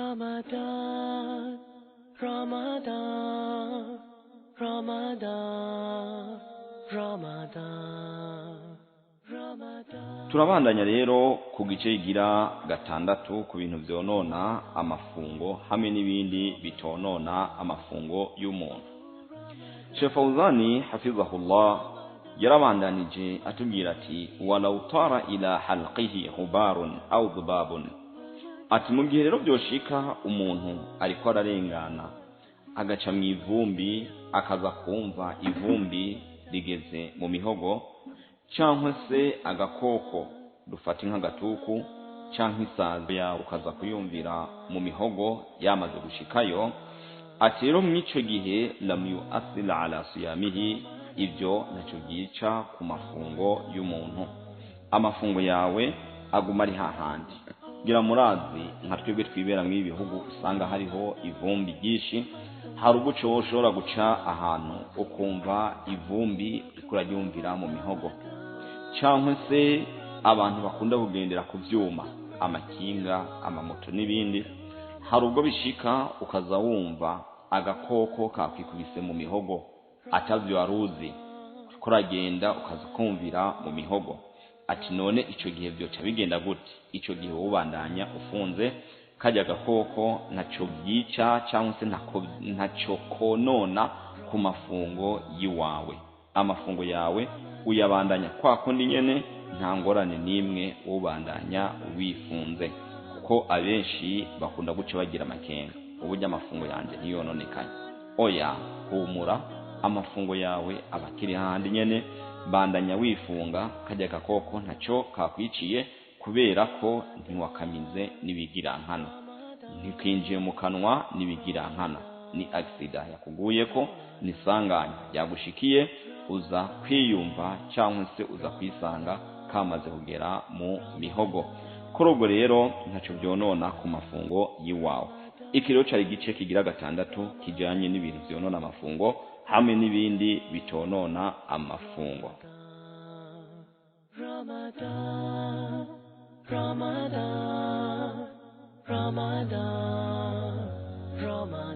Ramadan, Ramadan, Ramadan, Ramadan, Ramadan. Turabandanya rero ku gice gira gatandatu ku bintu vyonona amafungo hamwe n'ibindi bitonona amafungo y'umuntu. Sheikh Fawzani hafizahullah yarabandanije atubwira ati walau tara ila halqihi ghubarun aw dhubabun, ati mu gihe rero byoshika umuntu ariko ararengana agaca mu ivumbi akaza kumva ivumbi rigeze mu mihogo, cyangwa se agakoko dufata nk'agatuku cyangwa isazi yawe ukaza kuyumvira mu mihogo yamaze gushikayo, ati rero mw'ico gihe lam yu'athil ala siyamihi, ibyo ntacyo byica ku mafungo y'umuntu. Amafungo yawe aguma ari hahandi. Gira murazi nka twebwe twibera mu bihugu usanga hariho ivumbi ryinshi, hari uguco ushobora guca ahantu ukumva ivumbi uriko mu mihogo, cyangwa se abantu bakunda kugendera ku vyuma, amakinga, amamoto n'ibindi, hari ubwo bishika ukaza wumva agakoko kakwikubise mu mihogo atavyo waruzi, kuragenda ukaza kumvira mu mihogo. Ati none ico gihe byoca bigenda gute? Ico gihe ubandanya ufunze kajya gakoko ntaco byica cyangwa se ntaco konona ku mafungo yiwawe. Amafungo yawe uyabandanya kwa kundi nyene, nta ngorane nimwe ubandanya wifunze, kuko abenshi bakunda guca bagira amakenga, uburyo amafungo yanje ntiyononekanye. Oya, humura, amafungo yawe abakiri handi nyene, bandanya wifunga kajya gakoko ntaco kakwiciye, kubera ko ntiwakamize nibigira nkana, ntikinjiye mu kanwa nibigira nkana, ni accident yakuguyeko, ni sanganya yagushikiye, uza kwiyumva cyangwa se uza kwisanga kamaze kugera mu mihogo. Kuri ubwo rero ntaco byonona ku mafungo yiwawe. Iki rero cari gice kigira gatandatu kijanye n'ibintu vyonona amafungo hamwe n'ibindi bitonona amafungo. Ramadan, Ramadan, Ramadan, Ramadan.